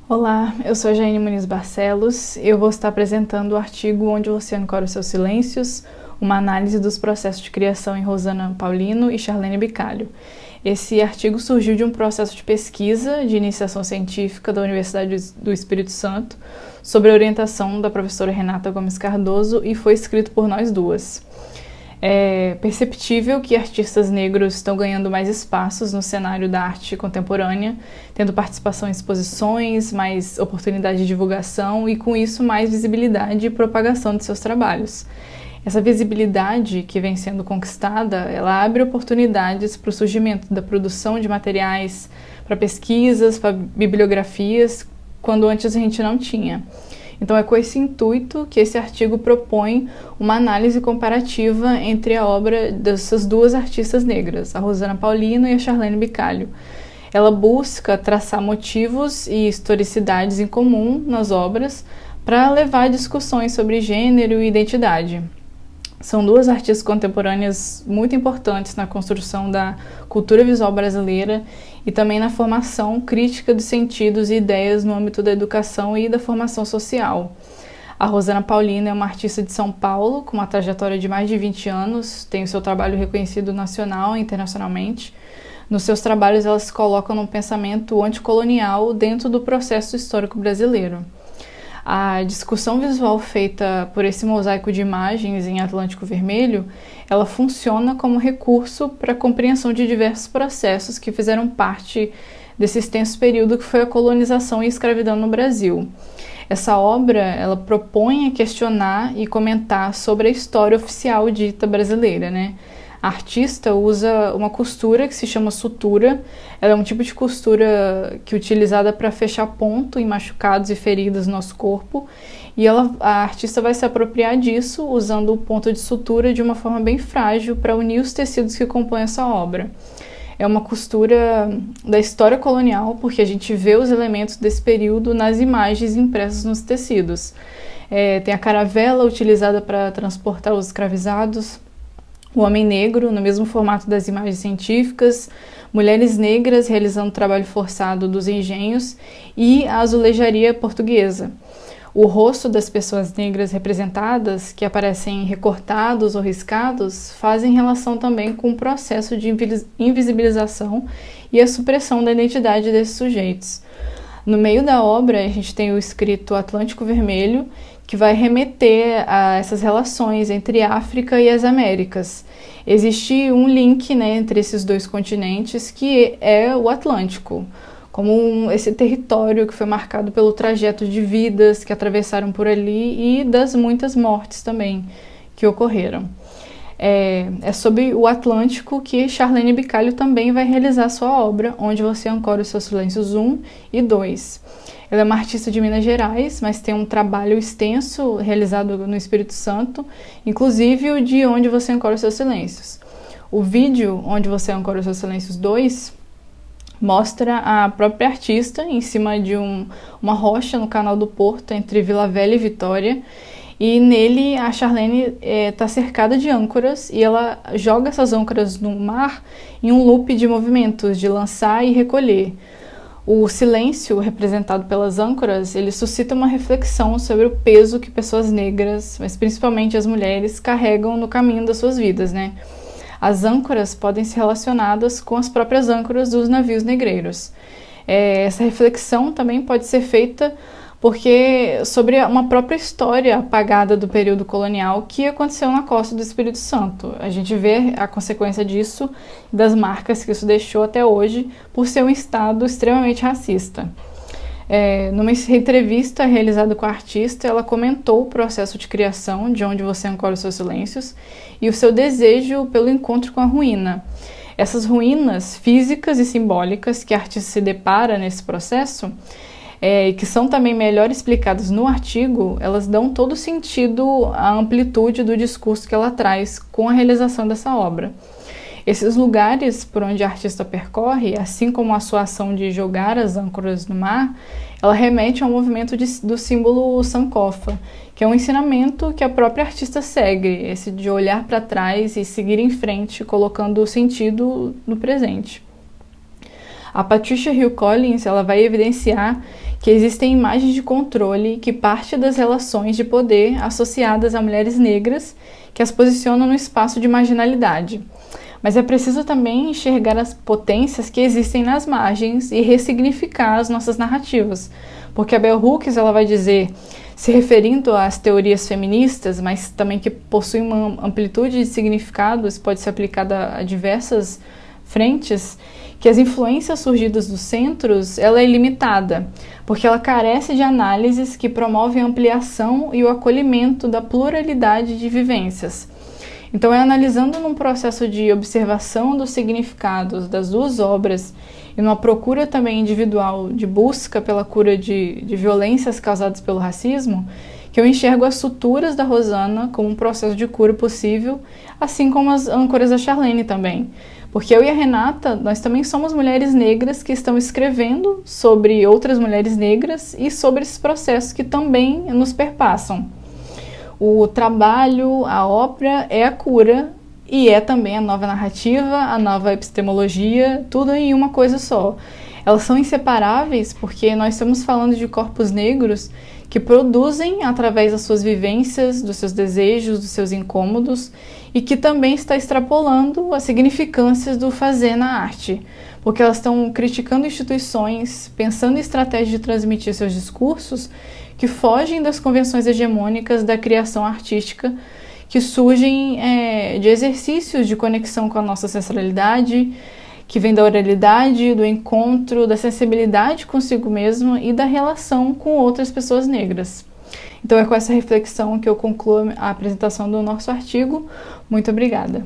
Olá, eu sou a Jaine Muniz Barcelos e eu vou estar apresentando o artigo Onde o Oceano Cobre os Seus Silêncios, uma análise dos processos de criação em Rosana Paulino e Charlene Bicalho. Esse artigo surgiu de um processo de pesquisa de iniciação científica da Universidade do Espírito Santo, sob a orientação da professora Renata Gomes Cardoso, e foi escrito por nós duas. É perceptível que artistas negros estão ganhando mais espaços no cenário da arte contemporânea, tendo participação em exposições, mais oportunidade de divulgação e, com isso, mais visibilidade e propagação de seus trabalhos. Essa visibilidade que vem sendo conquistada, ela abre oportunidades para o surgimento da produção de materiais para pesquisas, para bibliografias, quando antes a gente não tinha. Então é com esse intuito que esse artigo propõe uma análise comparativa entre a obra dessas duas artistas negras, a Rosana Paulino e a Charlene Bicalho. Ela busca traçar motivos e historicidades em comum nas obras para levar discussões sobre gênero e identidade. São duas artistas contemporâneas muito importantes na construção da cultura visual brasileira e também na formação crítica dos sentidos e ideias no âmbito da educação e da formação social. A Rosana Paulino é uma artista de São Paulo, com uma trajetória de mais de 20 anos, tem o seu trabalho reconhecido nacional e internacionalmente. Nos seus trabalhos, ela se coloca num pensamento anticolonial dentro do processo histórico brasileiro. A discussão visual feita por esse mosaico de imagens em Atlântico Vermelho, ela funciona como recurso para a compreensão de diversos processos que fizeram parte desse extenso período que foi a colonização e a escravidão no Brasil. Essa obra, ela propõe a questionar e comentar sobre a história oficial dita brasileira, né? A artista usa uma costura que se chama sutura. Ela é um tipo de costura que é utilizada para fechar ponto em machucados e feridas no nosso corpo. E a artista vai se apropriar disso usando o ponto de sutura de uma forma bem frágil para unir os tecidos que compõem essa obra. É uma costura da história colonial, porque a gente vê os elementos desse período nas imagens impressas nos tecidos. Tem a caravela utilizada para transportar os escravizados, o homem negro, no mesmo formato das imagens científicas, mulheres negras realizando trabalho forçado dos engenhos e a azulejaria portuguesa. O rosto das pessoas negras representadas, que aparecem recortados ou riscados, fazem relação também com o processo de invisibilização e a supressão da identidade desses sujeitos. No meio da obra, a gente tem o escrito Atlântico Vermelho, que vai remeter a essas relações entre a África e as Américas. Existe um link, né, entre esses dois continentes, que é o Atlântico, como esse território que foi marcado pelo trajeto de vidas que atravessaram por ali e das muitas mortes também que ocorreram. É sobre o Atlântico que Charlene Bicalho também vai realizar sua obra, Onde Você Ancora os Seus Silêncios 1 e 2. Ela é uma artista de Minas Gerais, mas tem um trabalho extenso realizado no Espírito Santo, inclusive o de Onde Você Ancora os Seus Silêncios. O vídeo Onde Você Ancora os Seus Silêncios 2 mostra a própria artista em cima de uma rocha no Canal do Porto, entre Vila Velha e Vitória, e nele a Charlene está cercada de âncoras e ela joga essas âncoras no mar em um loop de movimentos de lançar e recolher. O silêncio representado pelas âncoras, ele suscita uma reflexão sobre o peso que pessoas negras, mas principalmente as mulheres, carregam no caminho das suas vidas, né? As âncoras podem ser relacionadas com as próprias âncoras dos navios negreiros. Essa reflexão também pode ser feita porque sobre uma própria história apagada do período colonial que aconteceu na costa do Espírito Santo. A gente vê a consequência disso, das marcas que isso deixou até hoje, por ser um estado extremamente racista. Numa entrevista realizada com a artista, ela comentou o processo de criação de Onde Você Ancora os Seus Silêncios e o seu desejo pelo encontro com a ruína. Essas ruínas físicas e simbólicas que a artista se depara nesse processo, e que são também melhor explicadas no artigo, elas dão todo sentido à amplitude do discurso que ela traz com a realização dessa obra. Esses lugares por onde a artista percorre, assim como a sua ação de jogar as âncoras no mar, ela remete ao movimento do símbolo Sankofa, que é um ensinamento que a própria artista segue, esse de olhar para trás e seguir em frente, colocando o sentido no presente. A Patricia Hill Collins ela vai evidenciar que existem imagens de controle que partem das relações de poder associadas a mulheres negras que as posicionam no espaço de marginalidade. Mas é preciso também enxergar as potências que existem nas margens e ressignificar as nossas narrativas, porque a Bell Hooks ela vai dizer, se referindo às teorias feministas, mas também que possuem uma amplitude de significados, pode ser aplicada a diversas frentes, que as influências surgidas dos centros ela é ilimitada, porque ela carece de análises que promovem a ampliação e o acolhimento da pluralidade de vivências. Então é analisando num processo de observação dos significados das duas obras e numa procura também individual de busca pela cura de violências causadas pelo racismo, que eu enxergo as suturas da Rosana como um processo de cura possível, assim como as âncoras da Charlene também. Porque eu e a Renata, nós também somos mulheres negras que estão escrevendo sobre outras mulheres negras e sobre esses processos que também nos perpassam. O trabalho, a obra é a cura e é também a nova narrativa, a nova epistemologia, tudo em uma coisa só. Elas são inseparáveis porque nós estamos falando de corpos negros que produzem através das suas vivências, dos seus desejos, dos seus incômodos e que também está extrapolando as significâncias do fazer na arte, porque elas estão criticando instituições, pensando em estratégias de transmitir seus discursos que fogem das convenções hegemônicas da criação artística, que surgem de exercícios de conexão com a nossa ancestralidade, que vem da oralidade, do encontro, da sensibilidade consigo mesma e da relação com outras pessoas negras. Então é com essa reflexão que eu concluo a apresentação do nosso artigo. Muito obrigada.